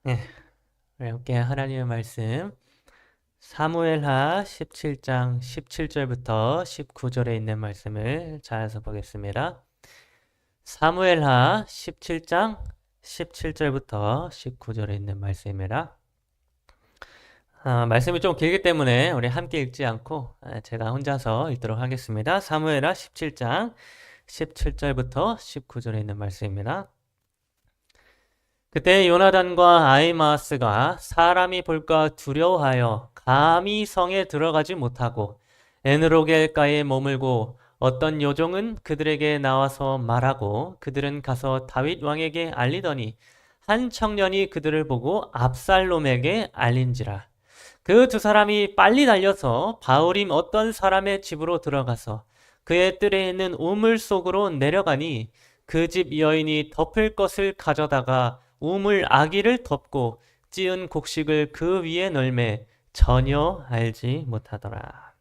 네, 우리 함께 하나님의 말씀 사무엘하 17장 17절부터 19절에 있는 말씀을 찾아서 보겠습니다. 사무엘하 17장 17절부터 19절에 있는 말씀입니다. 말씀이 좀 길기 때문에 우리 함께 읽지 않고 제가 혼자서 읽도록 하겠습니다. 사무엘하 17장 17절부터 19절에 있는 말씀입니다. 그때 요나단과 아히마아스가 사람이 볼까 두려워하여 감히 성에 들어가지 못하고 에느로겔가에 머물고 어떤 요종은 그들에게 나와서 말하고 그들은 가서 다윗 왕에게 알리더니 한 청년이 그들을 보고 압살롬에게 알린지라. 그 두 사람이 빨리 달려서 바울임 어떤 사람의 집으로 들어가서 그의 뜰에 있는 우물 속으로 내려가니 그 집 여인이 덮을 것을 가져다가 우물 아기를 덮고 찌은 곡식을 그 위에 널매 전혀 알지 못하더라.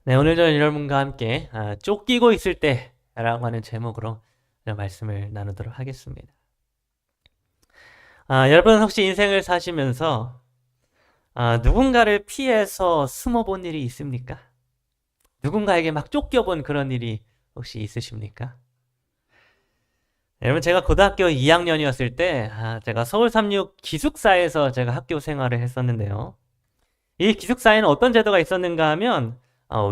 네, 오늘 저는 여러분과 함께 쫓기고 있을 때라고 하는 제목으로 말씀을 나누도록 하겠습니다. 여러분 혹시 인생을 사시면서 누군가를 피해서 숨어본 일이 있습니까? 누군가에게 막 쫓겨본 그런 일이 혹시 있으십니까? 여러분 제가 고등학교 2학년이었을 때 제가 서울 36 기숙사에서 제가 학교 생활을 했었는데요. 이 기숙사에는 어떤 제도가 있었는가 하면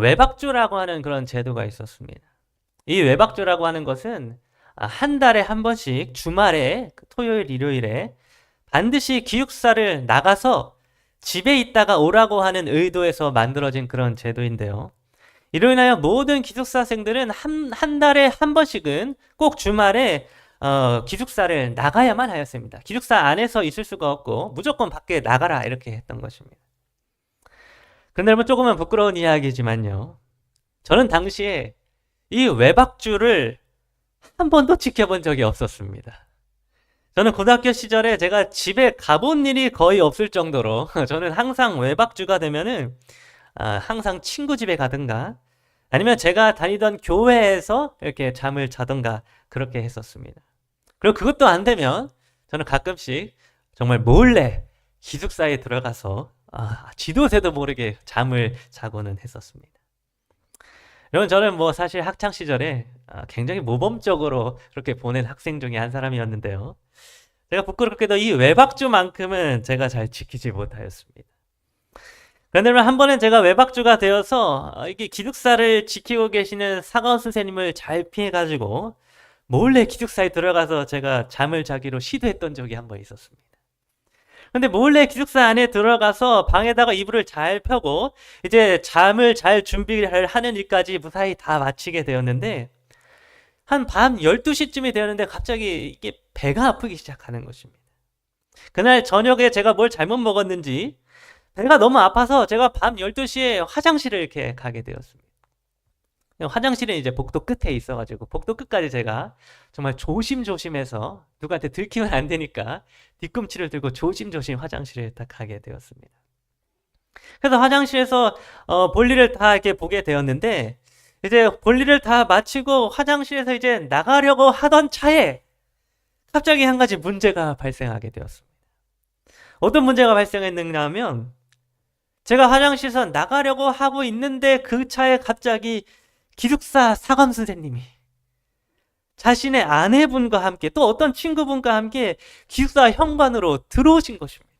외박주라고 하는 그런 제도가 있었습니다. 이 외박주라고 하는 것은 한 달에 한 번씩 주말에 토요일 일요일에 반드시 기숙사를 나가서 집에 있다가 오라고 하는 의도에서 만들어진 그런 제도인데요. 이로 인하여 모든 기숙사생들은 한 달에 한 번씩은 꼭 주말에 기숙사를 나가야만 하였습니다. 기숙사 안에서 있을 수가 없고 무조건 밖에 나가라 이렇게 했던 것입니다. 그런데 여러분 조금은 부끄러운 이야기지만요. 저는 당시에 이 외박주를 한 번도 지켜본 적이 없었습니다. 저는 고등학교 시절에 제가 집에 가본 일이 거의 없을 정도로 저는 항상 외박주가 되면은 항상 친구 집에 가든가 아니면 제가 다니던 교회에서 이렇게 잠을 자든가 그렇게 했었습니다. 그리고 그것도 안 되면 저는 가끔씩 정말 몰래 기숙사에 들어가서 지도새도 모르게 잠을 자고는 했었습니다. 여러분 저는 뭐 사실 학창 시절에 굉장히 모범적으로 그렇게 보낸 학생 중에 한 사람이었는데요. 제가 부끄럽게도 이 외박주만큼은 제가 잘 지키지 못하였습니다. 그런데 한 번은 제가 외박주가 되어서 이게 기숙사를 지키고 계시는 사가원 선생님을 잘 피해가지고 몰래 기숙사에 들어가서 제가 잠을 자기로 시도했던 적이 한 번 있었습니다. 근데 몰래 기숙사 안에 들어가서 방에다가 이불을 잘 펴고 이제 잠을 잘 준비를 하는 일까지 무사히 다 마치게 되었는데 한 밤 12시쯤이 되었는데 갑자기 이게 배가 아프기 시작하는 것입니다. 그날 저녁에 제가 뭘 잘못 먹었는지 배가 너무 아파서 제가 밤 12시에 화장실을 이렇게 가게 되었습니다. 화장실은 이제 복도 끝에 있어가지고 복도 끝까지 제가 정말 조심조심해서 누구한테 들키면 안 되니까 뒤꿈치를 들고 조심조심 화장실에 딱 가게 되었습니다. 그래서 화장실에서 볼일을 다 이렇게 보게 되었는데 이제 볼일을 다 마치고 화장실에서 이제 나가려고 하던 차에 갑자기 한 가지 문제가 발생하게 되었습니다. 어떤 문제가 발생했느냐 하면 제가 화장실에서 나가려고 하고 있는데 그 차에 갑자기 기숙사 사감 선생님이 자신의 아내분과 함께 또 어떤 친구분과 함께 기숙사 현관으로 들어오신 것입니다.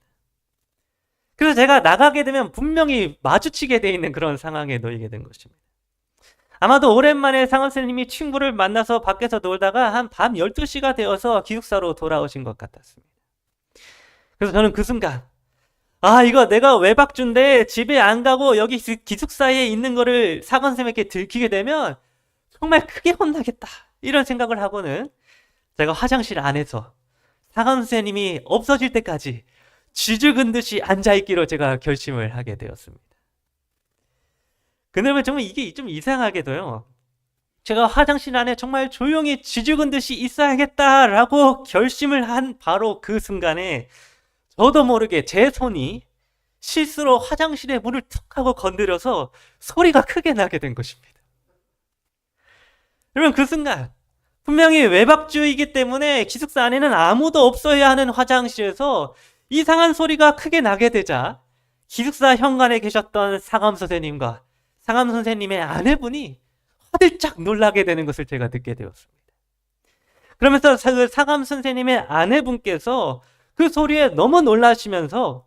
그래서 제가 나가게 되면 분명히 마주치게 돼 있는 그런 상황에 놓이게 된 것입니다. 아마도 오랜만에 상원 선생님이 친구를 만나서 밖에서 놀다가 한 밤 12시가 되어서 기숙사로 돌아오신 것 같았습니다. 그래서 저는 그 순간 이거 내가 외박주인데 집에 안 가고 여기 기숙사에 있는 거를 사관 선생님께 들키게 되면 정말 크게 혼나겠다 이런 생각을 하고는 제가 화장실 안에서 사관 선생님이 없어질 때까지 쥐죽은 듯이 앉아있기로 제가 결심을 하게 되었습니다. 그러면 정말 이게 좀 이상하게도요. 제가 화장실 안에 정말 조용히 쥐죽은 듯이 있어야겠다라고 결심을 한 바로 그 순간에 저도 모르게 제 손이 실수로 화장실의 문을 툭 하고 건드려서 소리가 크게 나게 된 것입니다. 여러분 그 순간 분명히 외박주이기 때문에 기숙사 안에는 아무도 없어야 하는 화장실에서 이상한 소리가 크게 나게 되자 기숙사 현관에 계셨던 상암 선생님과 상암 선생님의 아내분이 화들짝 놀라게 되는 것을 제가 듣게 되었습니다. 그러면서 그 상암 선생님의 아내분께서 그 소리에 너무 놀라시면서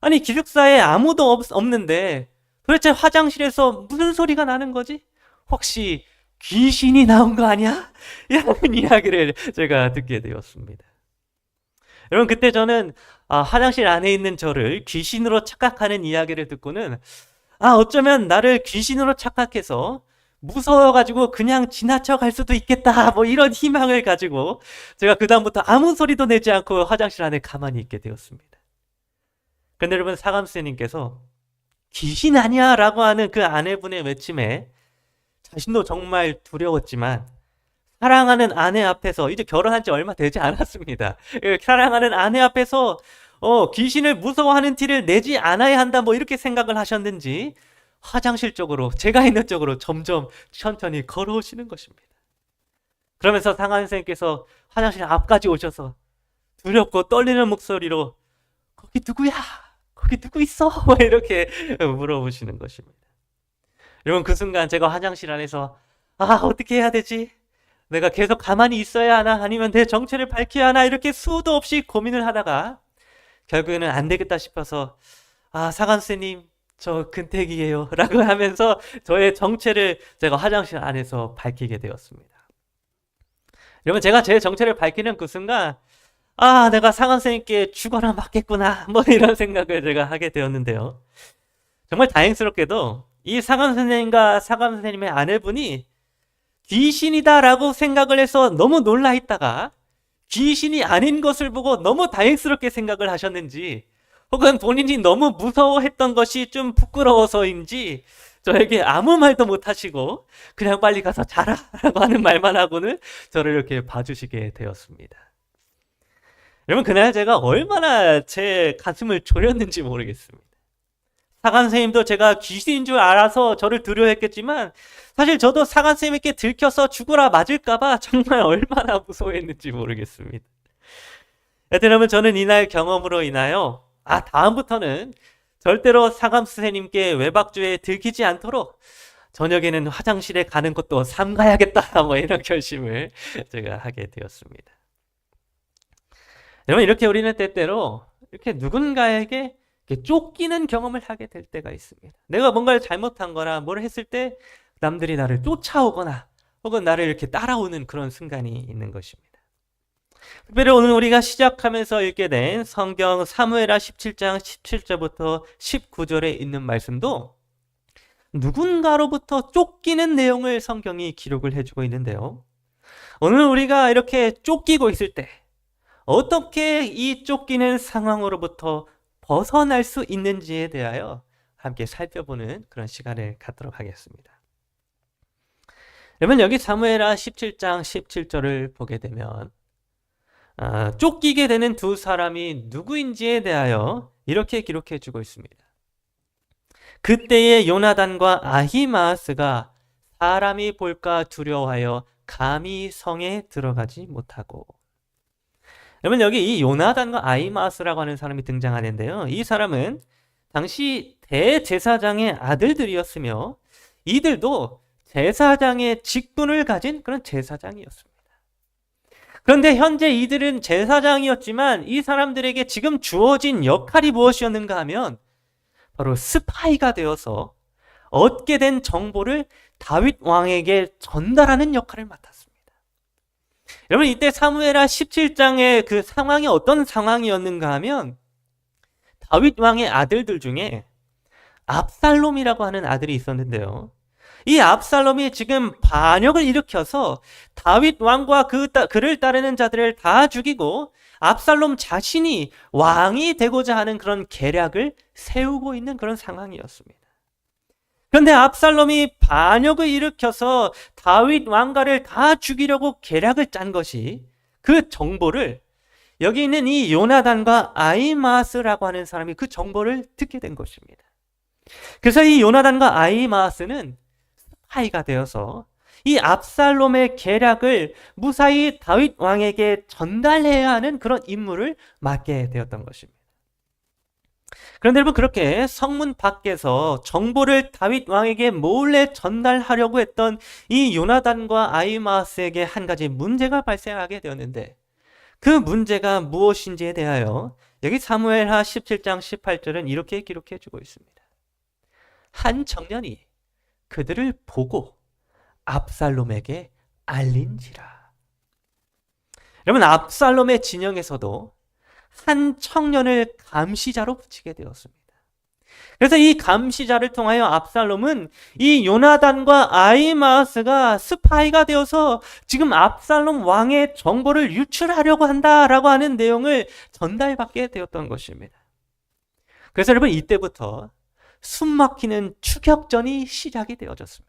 아니 기숙사에 아무도 없는데 도대체 화장실에서 무슨 소리가 나는 거지? 혹시 귀신이 나온 거 아니야? 이런 이야기를 제가 듣게 되었습니다. 여러분 그때 저는 화장실 안에 있는 저를 귀신으로 착각하는 이야기를 듣고는 어쩌면 나를 귀신으로 착각해서 무서워가지고 그냥 지나쳐 갈 수도 있겠다 뭐 이런 희망을 가지고 제가 그 다음부터 아무 소리도 내지 않고 화장실 안에 가만히 있게 되었습니다. 근데 여러분 사감스님께서 귀신 아니야 라고 하는 그 아내분의 외침에 자신도 정말 두려웠지만 사랑하는 아내 앞에서 이제 결혼한 지 얼마 되지 않았습니다. 사랑하는 아내 앞에서 귀신을 무서워하는 티를 내지 않아야 한다 뭐 이렇게 생각을 하셨는지 화장실 쪽으로 제가 있는 쪽으로 점점 천천히 걸어오시는 것입니다. 그러면서 상한 선생님께서 화장실 앞까지 오셔서 두렵고 떨리는 목소리로 거기 누구야? 거기 누구 있어? 이렇게 물어보시는 것입니다. 여러분 그 순간 제가 화장실 안에서 어떻게 해야 되지? 내가 계속 가만히 있어야 하나? 아니면 내 정체를 밝혀야 하나? 이렇게 수도 없이 고민을 하다가 결국에는 안 되겠다 싶어서 상한 선생님 저 근태기예요 라고 하면서 저의 정체를 제가 화장실 안에서 밝히게 되었습니다. 여러분 제가 제 정체를 밝히는 그 순간 내가 상한 선생님께 죽어라 맞겠구나 뭐 이런 생각을 제가 하게 되었는데요. 정말 다행스럽게도 이 상한 선생님과 상한 선생님의 아내분이 귀신이다 라고 생각을 해서 너무 놀라 있다가 귀신이 아닌 것을 보고 너무 다행스럽게 생각을 하셨는지 혹은 본인이 너무 무서워했던 것이 좀 부끄러워서인지 저에게 아무 말도 못하시고 그냥 빨리 가서 자라 라고 하는 말만 하고는 저를 이렇게 봐주시게 되었습니다. 여러분 그날 제가 얼마나 제 가슴을 졸였는지 모르겠습니다. 사간 선생님도 제가 귀신인 줄 알아서 저를 두려워했겠지만 사실 저도 사간 선생님께 들켜서 죽으라 맞을까봐 정말 얼마나 무서워했는지 모르겠습니다. 여러분 저는 이날 경험으로 인하여 다음부터는 절대로 사감 선생님께 외박주에 들키지 않도록 저녁에는 화장실에 가는 것도 삼가야겠다 뭐 이런 결심을 제가 하게 되었습니다. 여러분 이렇게 우리는 때때로 이렇게 누군가에게 이렇게 쫓기는 경험을 하게 될 때가 있습니다. 내가 뭔가를 잘못한 거나 뭘 했을 때 남들이 나를 쫓아오거나 혹은 나를 이렇게 따라오는 그런 순간이 있는 것입니다. 특별히 오늘 우리가 시작하면서 읽게 된 성경 사무엘하 17장 17절부터 19절에 있는 말씀도 누군가로부터 쫓기는 내용을 성경이 기록을 해주고 있는데요. 오늘 우리가 이렇게 쫓기고 있을 때 어떻게 이 쫓기는 상황으로부터 벗어날 수 있는지에 대하여 함께 살펴보는 그런 시간을 갖도록 하겠습니다. 그러면 여기 사무엘하 17장 17절을 보게 되면 쫓기게 되는 두 사람이 누구인지에 대하여 이렇게 기록해 주고 있습니다. 그때의 요나단과 아히마아스가 사람이 볼까 두려워하여 감히 성에 들어가지 못하고. 여러분 여기 이 요나단과 아히마아스라고 하는 사람이 등장하는데요. 이 사람은 당시 대제사장의 아들들이었으며 이들도 제사장의 직분을 가진 그런 제사장이었습니다. 그런데 현재 이들은 제사장이었지만 이 사람들에게 지금 주어진 역할이 무엇이었는가 하면 바로 스파이가 되어서 얻게 된 정보를 다윗 왕에게 전달하는 역할을 맡았습니다. 여러분 이때 사무엘하 17장의 그 상황이 어떤 상황이었는가 하면 다윗 왕의 아들들 중에 압살롬이라고 하는 아들이 있었는데요. 이 압살롬이 지금 반역을 일으켜서 다윗 왕과 그를 따르는 자들을 다 죽이고 압살롬 자신이 왕이 되고자 하는 그런 계략을 세우고 있는 그런 상황이었습니다. 그런데 압살롬이 반역을 일으켜서 다윗 왕가를 다 죽이려고 계략을 짠 것이 그 정보를 여기 있는 이 요나단과 아히마아스라고 하는 사람이 그 정보를 듣게 된 것입니다. 그래서 이 요나단과 아히마아스는 스파이가 되어서 이 압살롬의 계략을 무사히 다윗 왕에게 전달해야 하는 그런 임무를 맡게 되었던 것입니다. 그런데 여러분, 그렇게 성문 밖에서 정보를 다윗 왕에게 몰래 전달하려고 했던 이 요나단과 아히마아스에게 한 가지 문제가 발생하게 되었는데, 그 문제가 무엇인지에 대하여 여기 사무엘하 17장 18절은 이렇게 기록해 주고 있습니다. 한 청년이 그들을 보고 압살롬에게 알린지라. 여러분, 압살롬의 진영에서도 한 청년을 감시자로 붙이게 되었습니다. 그래서 이 감시자를 통하여 압살롬은 이 요나단과 아히마아스가 스파이가 되어서 지금 압살롬 왕의 정보를 유출하려고 한다라고 하는 내용을 전달받게 되었던 것입니다. 그래서 여러분, 이때부터 숨막히는 추격전이 시작이 되어졌습니다.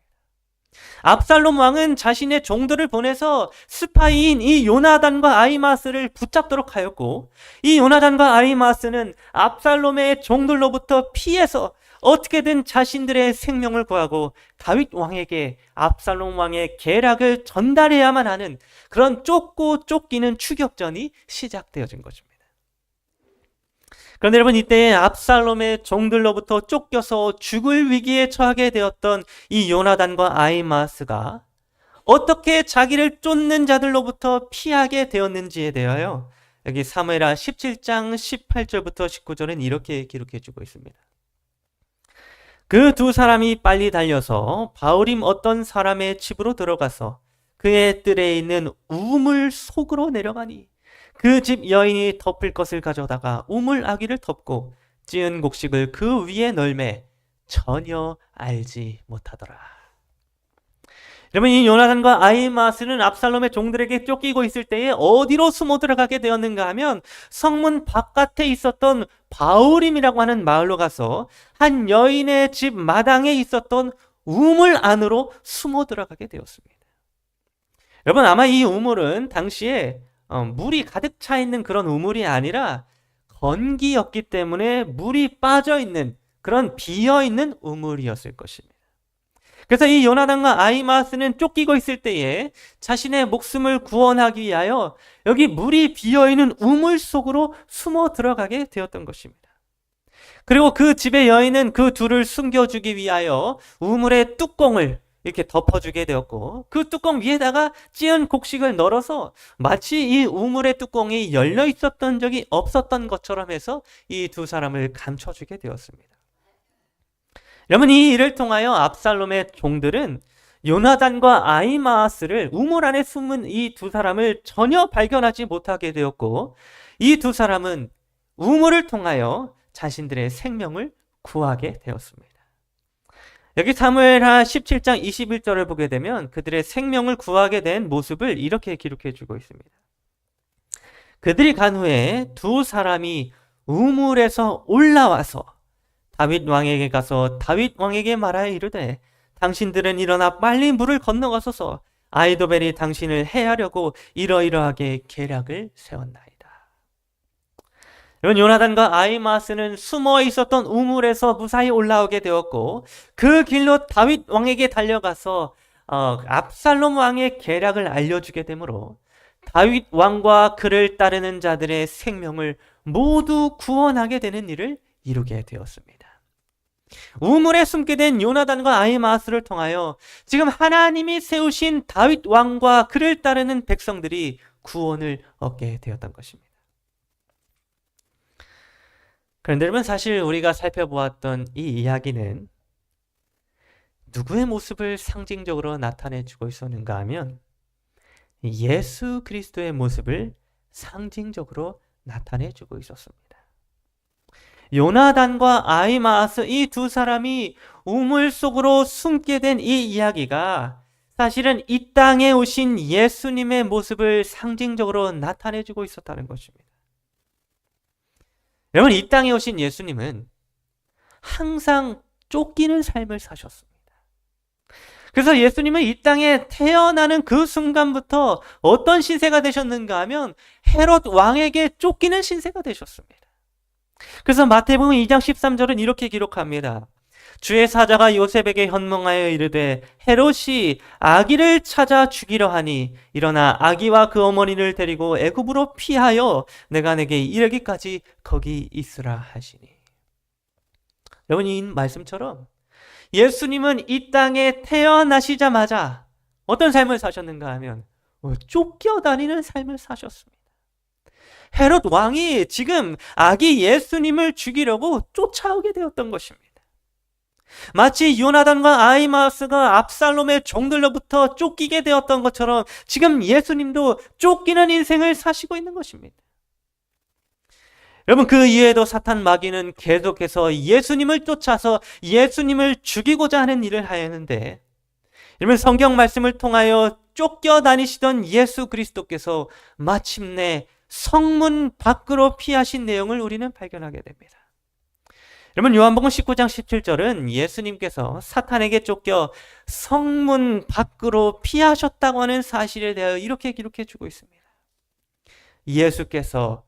압살롬 왕은 자신의 종들을 보내서 스파이인 이 요나단과 아히마아스를 붙잡도록 하였고, 이 요나단과 아히마아스는 압살롬의 종들로부터 피해서 어떻게든 자신들의 생명을 구하고 다윗 왕에게 압살롬 왕의 계략을 전달해야만 하는 그런 쫓고 쫓기는 추격전이 시작되어진 것입니다. 그런데 여러분, 이때 압살롬의 종들로부터 쫓겨서 죽을 위기에 처하게 되었던 이 요나단과 아히마아스가 어떻게 자기를 쫓는 자들로부터 피하게 되었는지에 대하여 여기 사무엘하 17장 18절부터 19절은 이렇게 기록해 주고 있습니다. 그 두 사람이 빨리 달려서 바울임 어떤 사람의 집으로 들어가서 그의 뜰에 있는 우물 속으로 내려가니 그 집 여인이 덮을 것을 가져다가 우물 아귀를 덮고 찌은 곡식을 그 위에 널매 전혀 알지 못하더라. 여러분, 이 요나단과 아히마아스는 압살롬의 종들에게 쫓기고 있을 때에 어디로 숨어 들어가게 되었는가 하면 성문 바깥에 있었던 바울임이라고 하는 마을로 가서 한 여인의 집 마당에 있었던 우물 안으로 숨어 들어가게 되었습니다. 여러분, 아마 이 우물은 당시에 물이 가득 차 있는 그런 우물이 아니라 건기였기 때문에 물이 빠져 있는 그런 비어 있는 우물이었을 것입니다. 그래서 이 요나단과 아히마아스는 쫓기고 있을 때에 자신의 목숨을 구원하기 위하여 여기 물이 비어 있는 우물 속으로 숨어 들어가게 되었던 것입니다. 그리고 그 집의 여인은 그 둘을 숨겨주기 위하여 우물의 뚜껑을 이렇게 덮어주게 되었고, 그 뚜껑 위에다가 찌은 곡식을 널어서 마치 이 우물의 뚜껑이 열려 있었던 적이 없었던 것처럼 해서 이 두 사람을 감춰주게 되었습니다. 여러분, 이 일을 통하여 압살롬의 종들은 요나단과 아히마아스를 우물 안에 숨은 이 두 사람을 전혀 발견하지 못하게 되었고, 이 두 사람은 우물을 통하여 자신들의 생명을 구하게 되었습니다. 여기 사무엘하 17장 21절을 보게 되면 그들의 생명을 구하게 된 모습을 이렇게 기록해 주고 있습니다. 그들이 간 후에 두 사람이 우물에서 올라와서 다윗 왕에게 가서 다윗 왕에게 말하여 이르되 당신들은 일어나 빨리 물을 건너가소서 아히도벨이 당신을 해하려고 이러이러하게 계략을 세웠나이다. 여러분, 요나단과 아히마아스는 숨어 있었던 우물에서 무사히 올라오게 되었고, 그 길로 다윗 왕에게 달려가서 압살롬 왕의 계략을 알려주게 되므로 다윗 왕과 그를 따르는 자들의 생명을 모두 구원하게 되는 일을 이루게 되었습니다. 우물에 숨게 된 요나단과 아히마아스를 통하여 지금 하나님이 세우신 다윗 왕과 그를 따르는 백성들이 구원을 얻게 되었던 것입니다. 그런데 여러분, 사실 우리가 살펴보았던 이 이야기는 누구의 모습을 상징적으로 나타내주고 있었는가 하면 예수 그리스도의 모습을 상징적으로 나타내주고 있었습니다. 요나단과 아히마아스 이 두 사람이 우물 속으로 숨게 된 이 이야기가 사실은 이 땅에 오신 예수님의 모습을 상징적으로 나타내주고 있었다는 것입니다. 여러분, 이 땅에 오신 예수님은 항상 쫓기는 삶을 사셨습니다. 그래서 예수님은 이 땅에 태어나는 그 순간부터 어떤 신세가 되셨는가 하면 헤롯 왕에게 쫓기는 신세가 되셨습니다. 그래서 마태복음 2장 13절은 이렇게 기록합니다. 주의 사자가 요셉에게 현몽하여 이르되 헤롯이 아기를 찾아 죽이려 하니 일어나 아기와 그 어머니를 데리고 애굽으로 피하여 내가 내게 이르기까지 거기 있으라 하시니. 여러분, 이 말씀처럼 예수님은 이 땅에 태어나시자마자 어떤 삶을 사셨는가 하면 쫓겨다니는 삶을 사셨습니다. 헤롯 왕이 지금 아기 예수님을 죽이려고 쫓아오게 되었던 것입니다. 마치 요나단과 아히마아스가 압살롬의 종들로부터 쫓기게 되었던 것처럼 지금 예수님도 쫓기는 인생을 사시고 있는 것입니다. 여러분, 그 이외에도 사탄 마귀는 계속해서 예수님을 쫓아서 예수님을 죽이고자 하는 일을 하였는데, 여러분, 성경 말씀을 통하여 쫓겨다니시던 예수 그리스도께서 마침내 성문 밖으로 피하신 내용을 우리는 발견하게 됩니다. 여러분, 요한복음 19장 17절은 예수님께서 사탄에게 쫓겨 성문 밖으로 피하셨다고 하는 사실에 대하여 이렇게 기록해 주고 있습니다. 예수께서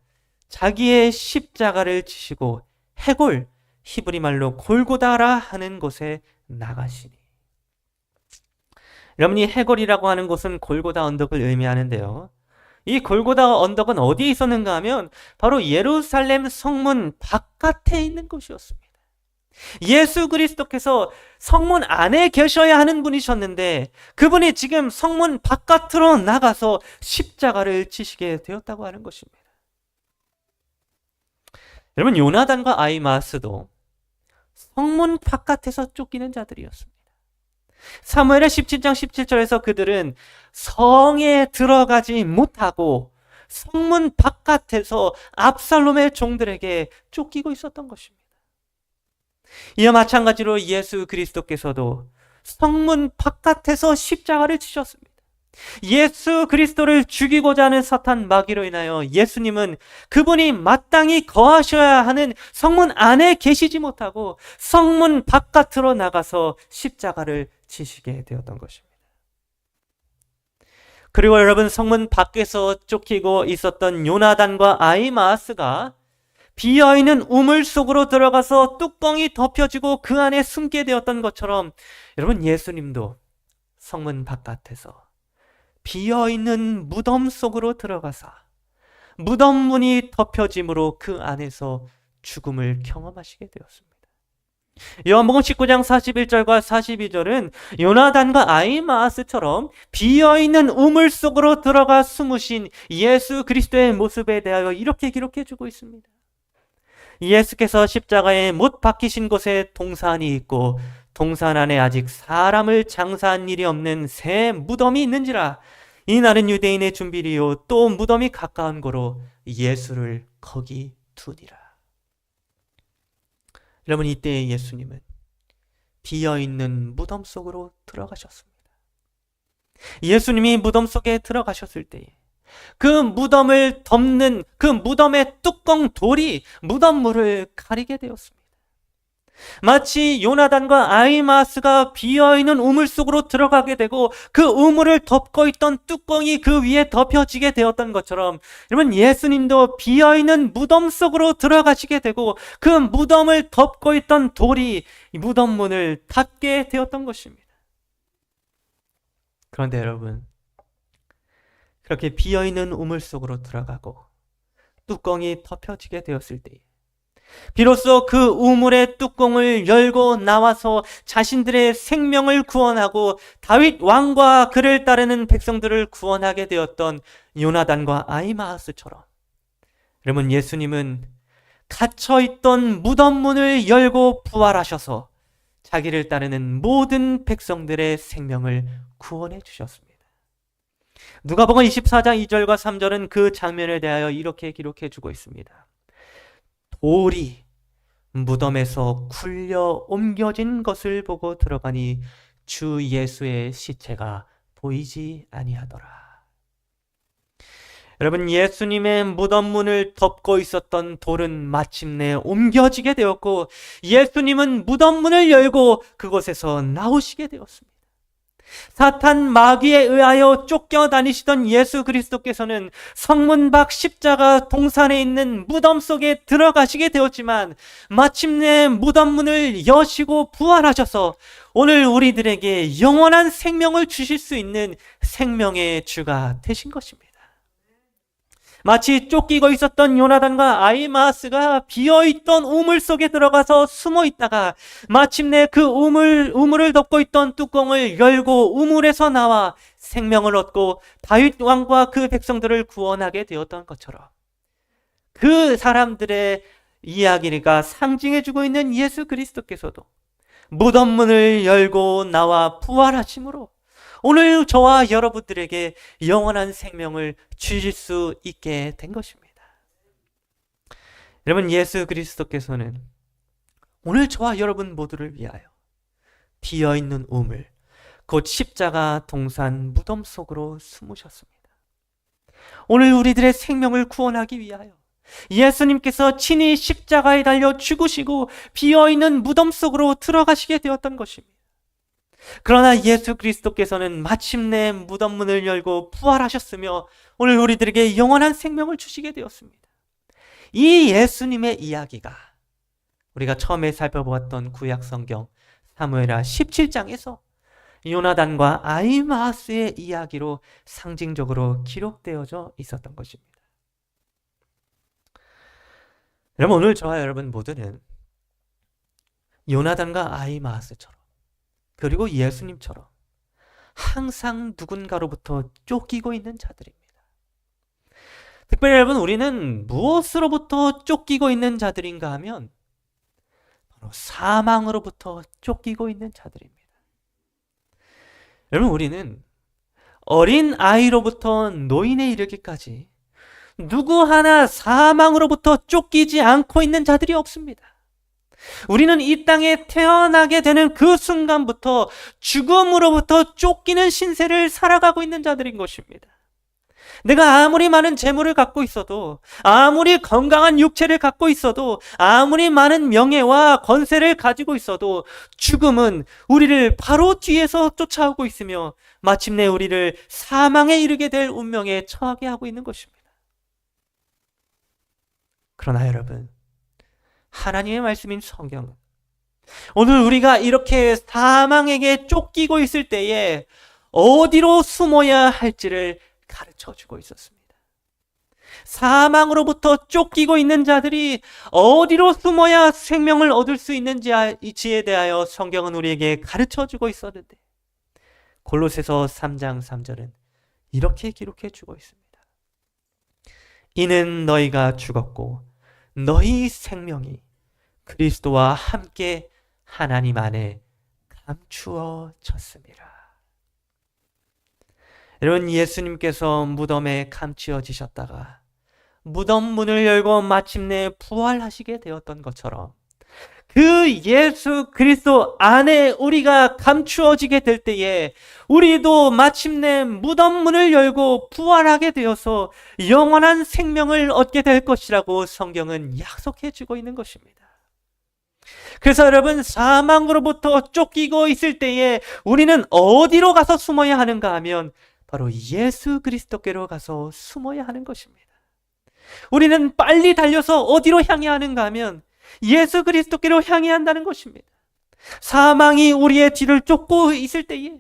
자기의 십자가를 지시고 해골, 히브리 말로 골고다라 하는 곳에 나가시니. 여러분, 이 해골이라고 하는 곳은 골고다 언덕을 의미하는데요. 이 골고다 언덕은 어디에 있었는가 하면 바로 예루살렘 성문 바깥에 있는 곳이었습니다. 예수 그리스도께서 성문 안에 계셔야 하는 분이셨는데 그분이 지금 성문 바깥으로 나가서 십자가를 지시게 되었다고 하는 것입니다. 여러분, 요나단과 아히마아스도 성문 바깥에서 쫓기는 자들이었습니다. 사무엘의 17장 17절에서 그들은 성에 들어가지 못하고 성문 바깥에서 압살롬의 종들에게 쫓기고 있었던 것입니다. 이와 마찬가지로 예수 그리스도께서도 성문 바깥에서 십자가를 지셨습니다. 예수 그리스도를 죽이고자 하는 사탄 마귀로 인하여 예수님은 그분이 마땅히 거하셔야 하는 성문 안에 계시지 못하고 성문 바깥으로 나가서 십자가를 지시게 되었던 것입니다. 그리고 여러분, 성문 밖에서 쫓기고 있었던 요나단과 아히마아스가 비어있는 우물 속으로 들어가서 뚜껑이 덮여지고 그 안에 숨게 되었던 것처럼 여러분, 예수님도 성문 바깥에서 비어있는 무덤 속으로 들어가서 무덤 문이 덮여짐으로 그 안에서 죽음을 경험하시게 되었습니다. 요한복음 19장 41절과 42절은 요나단과 아히마아스처럼 비어있는 우물 속으로 들어가 숨으신 예수 그리스도의 모습에 대하여 이렇게 기록해 주고 있습니다. 예수께서 십자가에 못 박히신 곳에 동산이 있고 동산 안에 아직 사람을 장사한 일이 없는 새 무덤이 있는지라. 이날은 유대인의 준비리요 또 무덤이 가까운 고로 예수를 거기 두니라. 여러분, 이때 예수님은 비어있는 무덤 속으로 들어가셨습니다. 예수님이 무덤 속에 들어가셨을 때에 그 무덤을 덮는 그 무덤의 뚜껑 돌이 무덤물을 가리게 되었습니다. 마치 요나단과 아히마아스가 비어있는 우물 속으로 들어가게 되고 그 우물을 덮고 있던 뚜껑이 그 위에 덮여지게 되었던 것처럼 여러분, 예수님도 비어있는 무덤 속으로 들어가시게 되고 그 무덤을 덮고 있던 돌이 무덤 문을 닫게 되었던 것입니다. 그런데 여러분, 그렇게 비어있는 우물 속으로 들어가고 뚜껑이 덮여지게 되었을 때 비로소 그 우물의 뚜껑을 열고 나와서 자신들의 생명을 구원하고 다윗 왕과 그를 따르는 백성들을 구원하게 되었던 요나단과 아히마아스처럼 여러분, 예수님은 갇혀있던 무덤 문을 열고 부활하셔서 자기를 따르는 모든 백성들의 생명을 구원해 주셨습니다. 누가복음 24장 2절과 3절은 그 장면에 대하여 이렇게 기록해 주고 있습니다. 돌이 무덤에서 굴려 옮겨진 것을 보고 들어가니 주 예수의 시체가 보이지 아니하더라. 여러분, 예수님의 무덤 문을 덮고 있었던 돌은 마침내 옮겨지게 되었고 예수님은 무덤 문을 열고 그곳에서 나오시게 되었습니다. 사탄 마귀에 의하여 쫓겨다니시던 예수 그리스도께서는 성문 밖 십자가 동산에 있는 무덤 속에 들어가시게 되었지만 마침내 무덤 문을 여시고 부활하셔서 오늘 우리들에게 영원한 생명을 주실 수 있는 생명의 주가 되신 것입니다. 마치 쫓기고 있었던 요나단과 아히마아스가 비어있던 우물 속에 들어가서 숨어 있다가 마침내 그 우물을 덮고 있던 뚜껑을 열고 우물에서 나와 생명을 얻고 다윗 왕과 그 백성들을 구원하게 되었던 것처럼 그 사람들의 이야기가 상징해주고 있는 예수 그리스도께서도 무덤 문을 열고 나와 부활하심으로 오늘 저와 여러분들에게 영원한 생명을 주실 수 있게 된 것입니다. 여러분, 예수 그리스도께서는 오늘 저와 여러분 모두를 위하여 비어있는 우물, 곧 십자가 동산 무덤 속으로 숨으셨습니다. 오늘 우리들의 생명을 구원하기 위하여 예수님께서 친히 십자가에 달려 죽으시고 비어있는 무덤 속으로 들어가시게 되었던 것입니다. 그러나 예수 그리스도께서는 마침내 무덤 문을 열고 부활하셨으며 오늘 우리들에게 영원한 생명을 주시게 되었습니다. 이 예수님의 이야기가 우리가 처음에 살펴보았던 구약 성경 사무엘하 17장에서 요나단과 아히마아스의 이야기로 상징적으로 기록되어져 있었던 것입니다. 여러분, 오늘 저와 여러분 모두는 요나단과 아히마아스처럼 그리고 예수님처럼 항상 누군가로부터 쫓기고 있는 자들입니다. 특별히 여러분, 우리는 무엇으로부터 쫓기고 있는 자들인가 하면 바로 사망으로부터 쫓기고 있는 자들입니다. 여러분, 우리는 어린 아이로부터 노인에 이르기까지 누구 하나 사망으로부터 쫓기지 않고 있는 자들이 없습니다. 우리는 이 땅에 태어나게 되는 그 순간부터 죽음으로부터 쫓기는 신세를 살아가고 있는 자들인 것입니다. 내가 아무리 많은 재물을 갖고 있어도, 아무리 건강한 육체를 갖고 있어도, 아무리 많은 명예와 권세를 가지고 있어도 죽음은 우리를 바로 뒤에서 쫓아오고 있으며 마침내 우리를 사망에 이르게 될 운명에 처하게 하고 있는 것입니다. 그러나 여러분, 하나님의 말씀인 성경은 오늘 우리가 이렇게 사망에게 쫓기고 있을 때에 어디로 숨어야 할지를 가르쳐주고 있었습니다. 사망으로부터 쫓기고 있는 자들이 어디로 숨어야 생명을 얻을 수 있는지에 대하여 성경은 우리에게 가르쳐주고 있었는데 골로새서 3장 3절은 이렇게 기록해주고 있습니다. 이는 너희가 죽었고 너희 생명이 그리스도와 함께 하나님 안에 감추어졌습니다. 여러분, 예수님께서 무덤에 감추어지셨다가 무덤 문을 열고 마침내 부활하시게 되었던 것처럼 그 예수 그리스도 안에 우리가 감추어지게 될 때에 우리도 마침내 무덤 문을 열고 부활하게 되어서 영원한 생명을 얻게 될 것이라고 성경은 약속해 주고 있는 것입니다. 그래서 여러분, 사망으로부터 쫓기고 있을 때에 우리는 어디로 가서 숨어야 하는가 하면 바로 예수 그리스도께로 가서 숨어야 하는 것입니다. 우리는 빨리 달려서 어디로 향해야 하는가 하면 예수 그리스도께로 향해야 한다는 것입니다. 사망이 우리의 뒤를 쫓고 있을 때에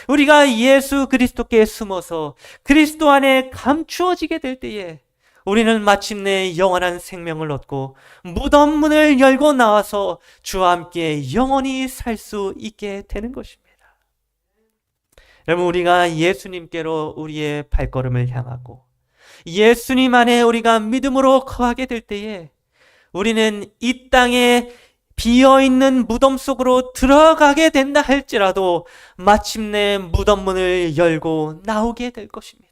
우리가 예수 그리스도께 숨어서 그리스도 안에 감추어지게 될 때에 우리는 마침내 영원한 생명을 얻고 무덤 문을 열고 나와서 주와 함께 영원히 살 수 있게 되는 것입니다. 여러분, 우리가 예수님께로 우리의 발걸음을 향하고 예수님 안에 우리가 믿음으로 거하게 될 때에 우리는 이 땅에 비어있는 무덤 속으로 들어가게 된다 할지라도 마침내 무덤 문을 열고 나오게 될 것입니다.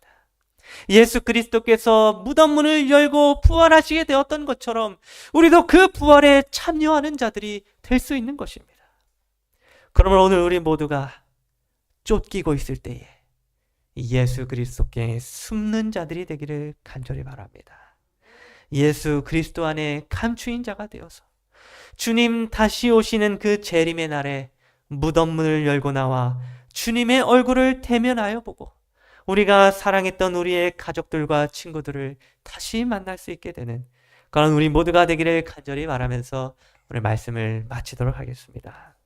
예수 그리스도께서 무덤 문을 열고 부활하시게 되었던 것처럼 우리도 그 부활에 참여하는 자들이 될 수 있는 것입니다. 그러면 오늘 우리 모두가 쫓기고 있을 때에 예수 그리스도께 숨는 자들이 되기를 간절히 바랍니다. 예수 그리스도 안에 감추인 자가 되어서 주님 다시 오시는 그 재림의 날에 무덤 문을 열고 나와 주님의 얼굴을 대면하여 보고 우리가 사랑했던 우리의 가족들과 친구들을 다시 만날 수 있게 되는 그런 우리 모두가 되기를 간절히 바라면서 오늘 말씀을 마치도록 하겠습니다.